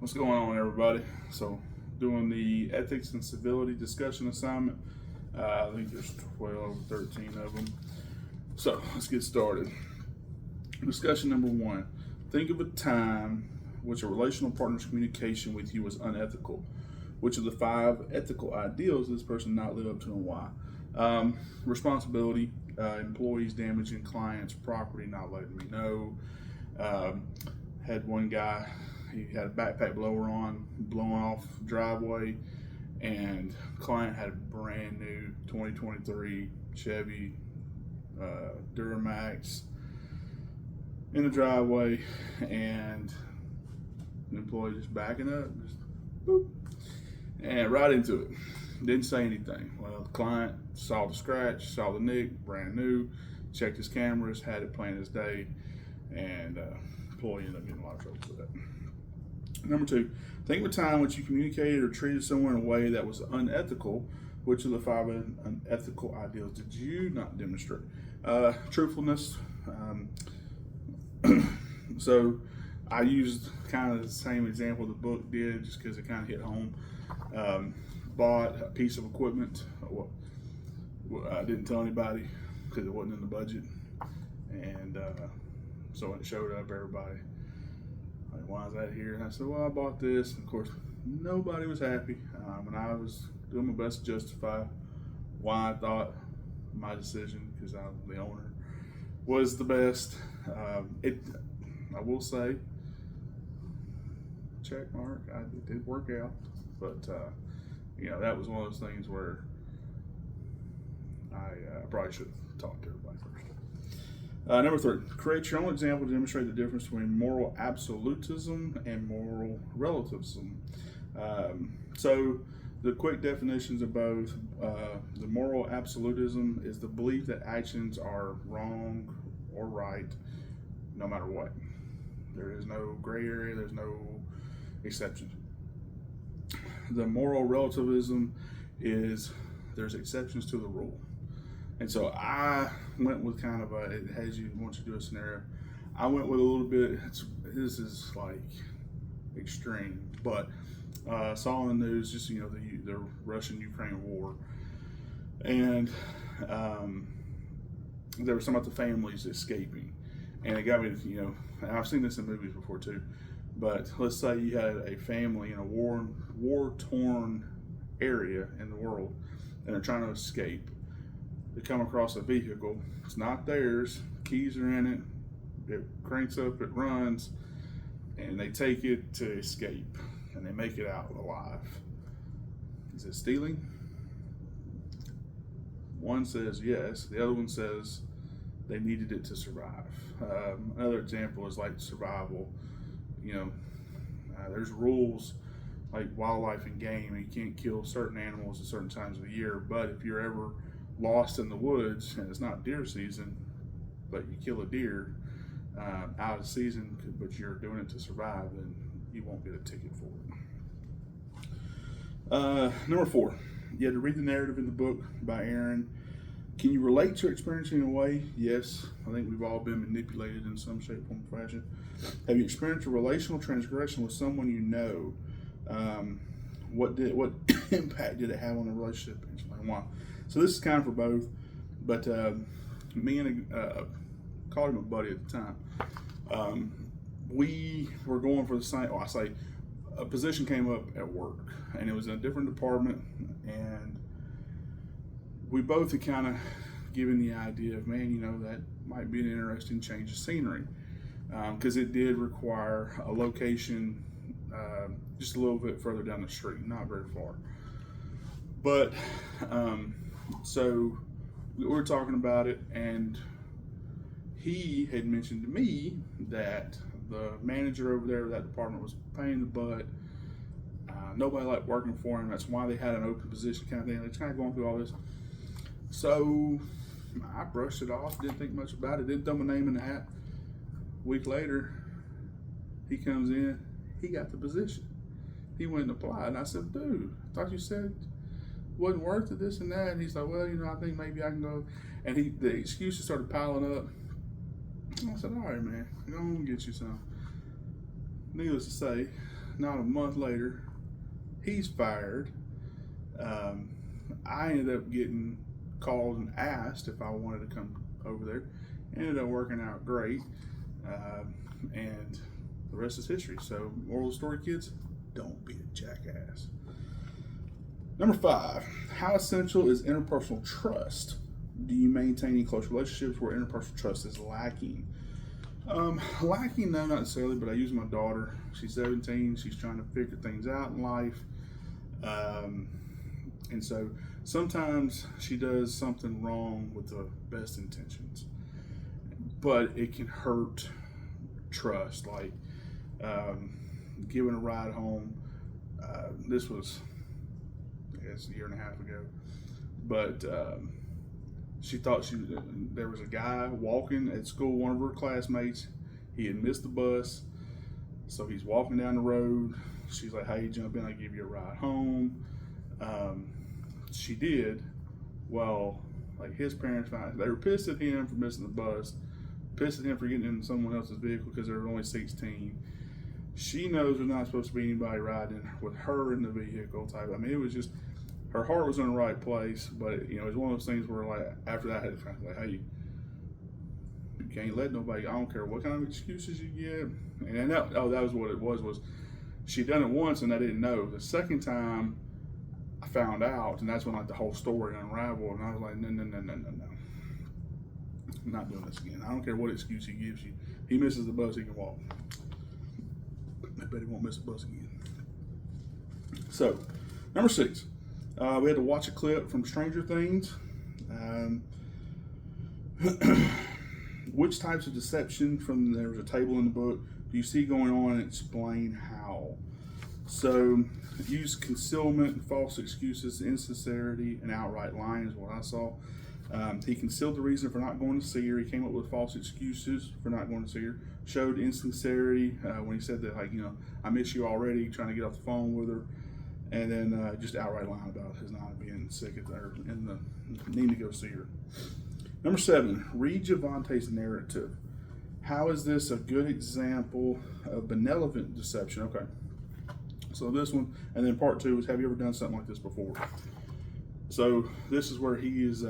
What's going on, everybody? So, doing the ethics and civility discussion assignment. I think there's 12, 13 of them. So, let's get started. Discussion number one. Think of a time which a relational partner's communication with you was unethical. Which of the 5 ethical ideals does this person not live up to and why? Responsibility, employees damaging clients' property, not letting me know. Had one guy, he had a backpack blower on, blowing off driveway, and client had a brand new 2023 Chevy Duramax in the driveway, and the employee just backing up, just boop, and right into it. Didn't say anything. Well, the client saw the scratch, saw the nick, brand new, checked his cameras, had it plain as day, and employee ended up getting a lot of trouble for that. Number 2, think of a time which you communicated or treated someone in a way that was unethical. Which of the 5 unethical ideals did you not demonstrate? Truthfulness. So I used kind of the same example the book did, just because it kind of hit home. Bought a piece of equipment. I didn't tell anybody because it wasn't in the budget, and so when it showed up, everybody like, "Why is that here?" And I said, "Well, I bought this." And of course, nobody was happy, and I was doing my best to justify why I thought my decision, because I'm the owner, was the best. I will say, check mark. It did work out, but that was one of those things where I probably should have talked to everybody first. Number 3, create your own example to demonstrate the difference between moral absolutism and moral relativism. So the quick definitions of both. The moral absolutism is the belief that actions are wrong or right no matter what. There is no gray area, there's no exceptions. The moral relativism is there's exceptions to the rule. And so I went with kind of it has you, once you do a scenario, I went with a little bit, this is like extreme, but saw in the news just, the Russian-Ukraine war. And there was some about the families escaping. And it got me to, and I've seen this in movies before too, but let's say you had a family in a war-torn area in the world, and they're trying to escape. They come across a vehicle, it's not theirs, keys are in it, it cranks up, it runs, and they take it to escape, and they make it out alive. Is it stealing? One says yes, the other one says they needed it to survive. Another example is like survival. There's rules like wildlife and game. You can't kill certain animals at certain times of the year, but if you're ever lost in the woods and it's not deer season, but you kill a deer out of season, but you're doing it to survive, then you won't get a ticket for it. Number 4, you had to read the narrative in the book by Aaron. Can you relate to experiencing in a way? Yes. I think we've all been manipulated in some shape, form, or fashion. Have you experienced a relational transgression with someone you know? What impact did it have on the relationship? Explain why. So this is kind of for both, but me and called him a buddy at the time. We were going for the same. A position came up at work, and it was in a different department, and we both had kind of given the idea of, that might be an interesting change of scenery, because it did require a location just a little bit further down the street, not very far. But so we were talking about it, and he had mentioned to me that the manager over there of that department was a pain in the butt. Nobody liked working for him. That's why they had an open position kind of thing. They're kind of going through all this. So I brushed it off, didn't think much about it, didn't throw my name in the hat. A week later, he comes in, he got the position. He went and applied, and I said, "Dude, I thought you said it wasn't worth it, this and that." And he's like, "Well, I think maybe I can go." And the excuses started piling up. I said, "All right, man, I'm gonna get you some." Needless to say, not a month later, he's fired. I ended up getting called and asked if I wanted to come over there. Ended up working out great, and the rest is history. So, moral of the story, kids, don't be a jackass. Number 5, how essential is interpersonal trust? Do you maintain any close relationships where interpersonal trust is lacking? Lacking, no, not necessarily, but I use my daughter. She's 17. She's trying to figure things out in life. And so sometimes she does something wrong with the best intentions, but it can hurt trust. Like giving a ride home. This was, I guess, a year and a half ago, but she thought there was a guy walking at school, one of her classmates. He had missed the bus, so he's walking down the road. She's like, "Hey, jump in, I'll give you a ride home." She did. Well, like his parents they were pissed at him for missing the bus, pissed at him for getting in someone else's vehicle because they were only 16. She knows there's not supposed to be anybody riding with her in the vehicle type. I mean, it was just, her heart was in the right place, but it was one of those things where, like, after that, I had to kind of like, hey, you can't let nobody, I don't care what kind of excuses you get. And that was what it was she done it once and I didn't know. The second time I found out, and that's when like the whole story unraveled, and I was like, no. I'm not doing this again. I don't care what excuse he gives you. He misses the bus, he can walk. I bet he won't miss the bus again. So, number 6. We had to watch a clip from Stranger Things. Which types of deception there was a table in the book, do you see going on, and explain how? So, use concealment, false excuses, insincerity, and outright lying is what I saw. He concealed the reason for not going to see her. He came up with false excuses for not going to see her. Showed insincerity when he said that, like, I miss you already, trying to get off the phone with her. And then just outright lying about his not being sick or in the need to go see her. Number 7, read Javante's narrative. How is this a good example of benevolent deception? Okay. So this one, and then part 2 is, have you ever done something like this before? So this is where he is,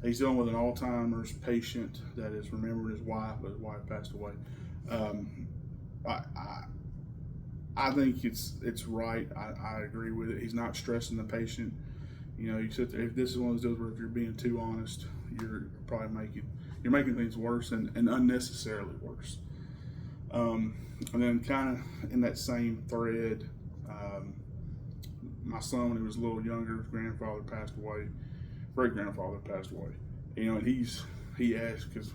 he's dealing with an Alzheimer's patient that is remembering his wife, but his wife passed away. I think it's right. I agree with it. He's not stressing the patient. You sit there. If this is one of those deals where if you're being too honest, you're probably making things worse and unnecessarily worse. And then kind of in that same thread, my son, when he was a little younger, his grandfather passed away. Great grandfather passed away. And he asked because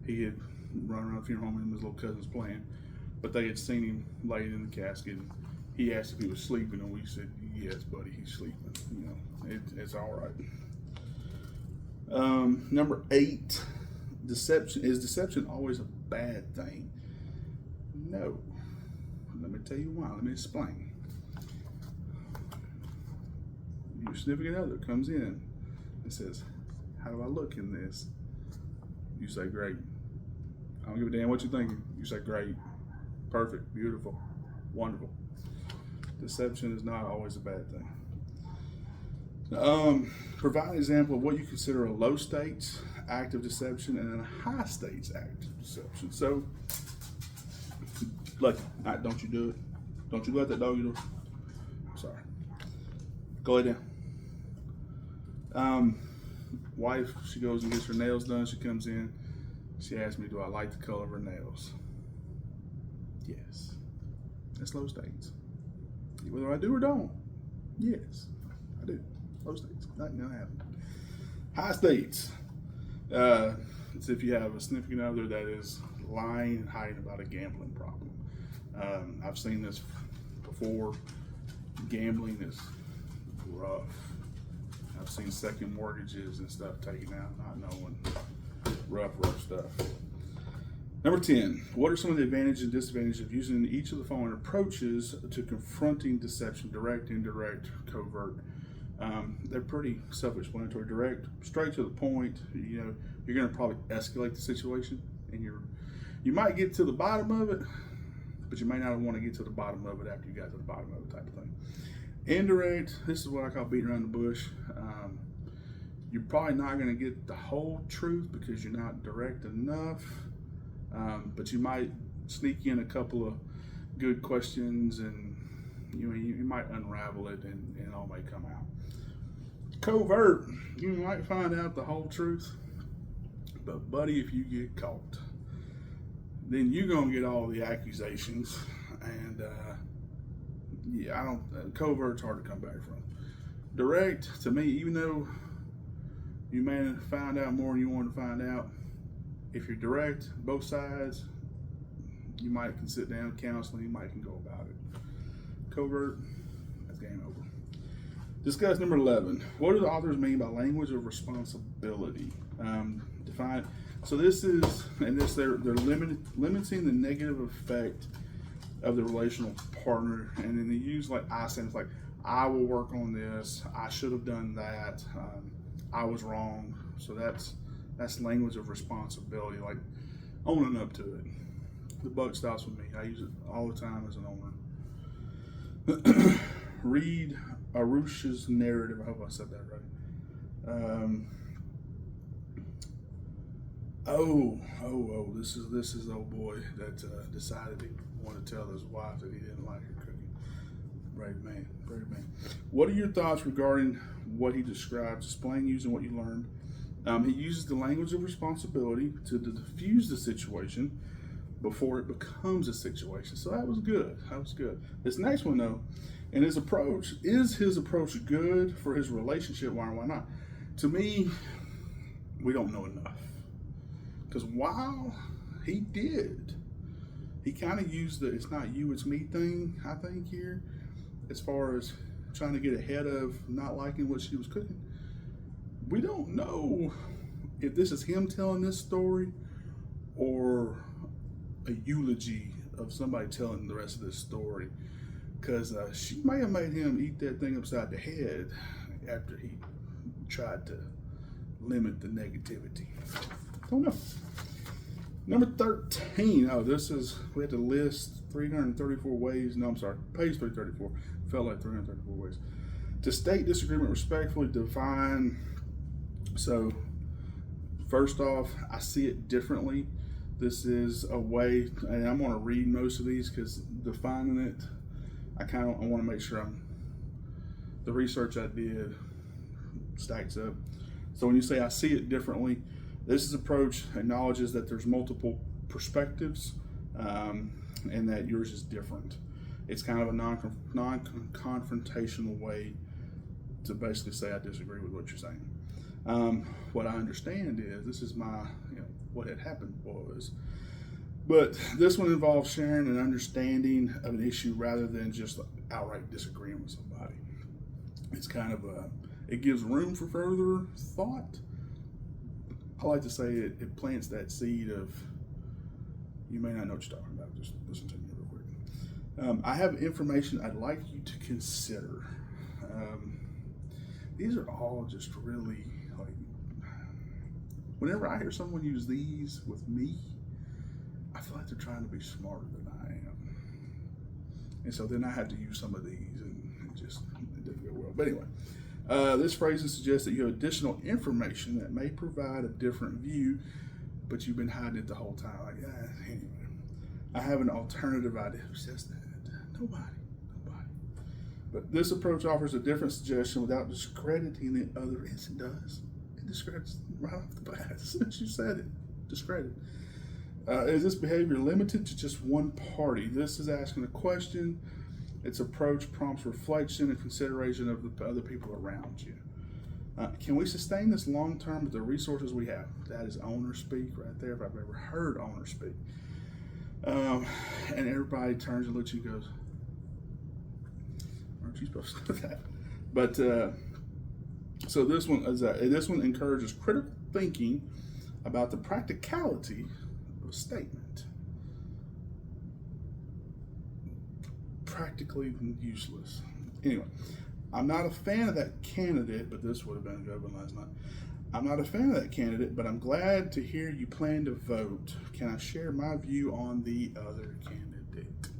he had run around the funeral home and his little cousins playing. But they had seen him laid in the casket. And he asked if he was sleeping, and we said, "Yes, buddy, he's sleeping. It's all right." Number 8, deception. Is deception always a bad thing? No. Let me tell you why. Let me explain. Your significant other comes in and says, "How do I look in this?" You say, "Great." I don't give a damn what you're thinking. You say, "Great. Perfect, beautiful, wonderful." Deception is not always a bad thing. Provide an example of what you consider a low stakes act of deception and a high stakes act of deception. So, like, don't you do it. Don't you let that dog do it. Sorry. Go lay down. Wife, she goes and gets her nails done. She comes in. She asks me, "Do I like the color of her nails?" Yes. That's low stakes. Whether I do or don't, yes, I do. Low stakes. Nothing gonna happen. High stakes. It's if you have a significant other that is lying and hiding about a gambling problem. I've seen this before. Gambling is rough. I've seen second mortgages and stuff taken out, not knowing. Rough stuff. Number 10, what are some of the advantages and disadvantages of using each of the following approaches to confronting deception? Direct, indirect, covert. They're pretty self-explanatory. Direct, straight to the point. You're going to probably escalate the situation, and you might get to the bottom of it, but you may not want to get to the bottom of it after you got to the bottom of it, type of thing. Indirect, this is what I call beating around the bush. You're probably not going to get the whole truth because you're not direct enough, but you might sneak in a couple of good questions, and you might unravel it, and it all may come out. Covert, you might find out the whole truth, but buddy, if you get caught, then you're gonna get all the accusations, and covert's hard to come back from. Direct, to me, even though you may find out more than you want to find out, if you're direct, both sides, you might can sit down, counseling, you might can go about it. Covert, that's game over. Discuss number 11. What do the authors mean by language of responsibility? Define. So this is, and this they're limiting the negative effect of the relational partner, and then they use like I sense, like I will work on this. I should have done that. I was wrong. So that's language of responsibility, like owning up to it. The buck stops with me. I use it all the time as an owner. Read Arush's narrative. I hope I said that right. This is old boy that decided he wanted to tell his wife that he didn't like her cooking. Brave man. What are your thoughts regarding what he describes? Explain using what you learned. He uses the language of responsibility to diffuse the situation before it becomes a situation. So that was good. This next one though, and his approach, is his approach good for his relationship? Why or why not? To me, we don't know enough. Because while he did, he kind of used the it's not you, it's me thing, I think, here, as far as trying to get ahead of not liking what she was cooking. We don't know if this is him telling this story or a eulogy of somebody telling the rest of this story, because she may have made him eat that thing upside the head after he tried to limit the negativity. Don't know. Number 13. We had to list 334 ways. No, I'm sorry, page 334. Felt like 334 ways to state disagreement respectfully. Define. So first off, I see it differently. This is a way, and I'm going to read most of these because defining it, I want to make sure the research I did stacks up. So when you say I see it differently, this approach acknowledges that there's multiple perspectives, and that yours is different. It's kind of a non-confrontational way to basically say I disagree with what you're saying. What I understand is this is my, what had happened was, but this one involves sharing an understanding of an issue rather than just outright disagreeing with somebody. It's kind of it gives room for further thought. I like to say it plants that seed of, you may not know what you're talking about, just listen to me real quick. I have information I'd like you to consider. These are all just really, like, whenever I hear someone use these with me, I feel like they're trying to be smarter than I am. And so then I had to use some of these, and it didn't go well. But anyway, this phrase suggests that you have additional information that may provide a different view, but you've been hiding it the whole time. Like, anyway, I have an alternative idea. Who says that? Nobody. But this approach offers a different suggestion without discrediting the other. Yes, it does. It discredits right off the bat. As soon as you said it, discredit. Is this behavior limited to just one party? This is asking a question. Its approach prompts reflection and consideration of the other people around you. Can we sustain this long term with the resources we have? That is owner speak right there, if I've ever heard owner speak. And everybody turns and looks at you and goes, aren't you supposed to do that? But so this one encourages critical thinking about the practicality of a statement. Practically useless. Anyway, I'm not a fan of that candidate, but this would have been a good one last night. I'm not a fan of that candidate, but I'm glad to hear you plan to vote. Can I share my view on the other candidate?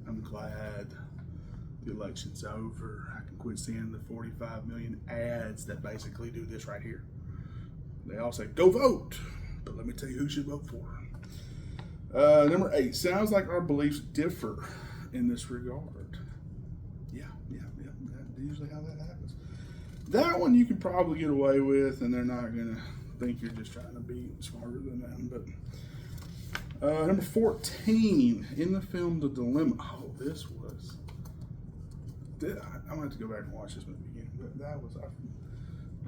I'm glad the election's over. I can quit seeing the 45 million ads that basically do this right here. They all say, go vote, but let me tell you who you should vote for. Number 8, sounds like our beliefs differ in this regard. Yeah, that's usually how that happens. That one you can probably get away with, and they're not going to think you're just trying to be smarter than them. But number 14, in the film The Dilemma. Oh, this was... I'm going to have to go back and watch this movie again. But that was...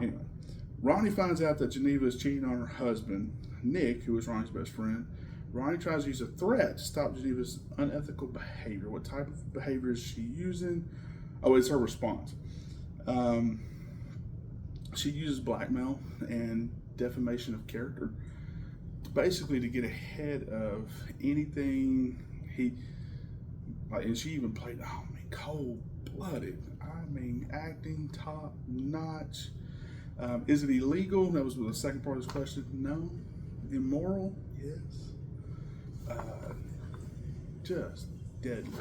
Anyway. Ronnie finds out that Geneva is cheating on her husband, Nick, who is Ronnie's best friend. Ronnie tries to use a threat to stop Geneva's unethical behavior. What type of behavior is she using? Oh, it's her response. She uses blackmail and defamation of character, basically to get ahead of anything he... and she even played, cold-blooded. Acting top-notch. Is it illegal? That was the second part of this question. No. Immoral? Yes. Just deadly.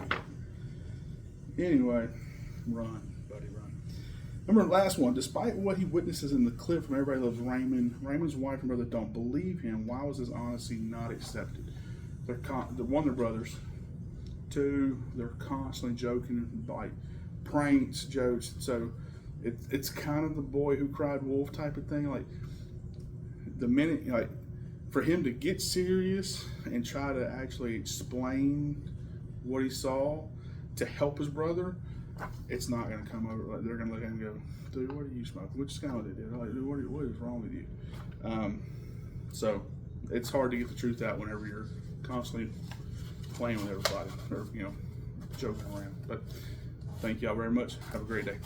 Anyway, run, buddy, run. Remember the last one. Despite what he witnesses in the clip from Everybody Loves Raymond, Raymond's wife and brother don't believe him. Why was his honesty not accepted? One, they're brothers. 2, they're constantly joking, like pranks, jokes. So it's kind of the boy who cried wolf type of thing. Like the minute, like for him to get serious and try to actually explain what he saw to help his brother, it's not going to come over. Like they're going to look at him and go, "Dude, what are you smoking?" Which is kind of what they did. Like, "Dude, what is wrong with you?" So it's hard to get the truth out whenever you're constantly playing with everybody or joking around. But thank y'all very much. Have a great day.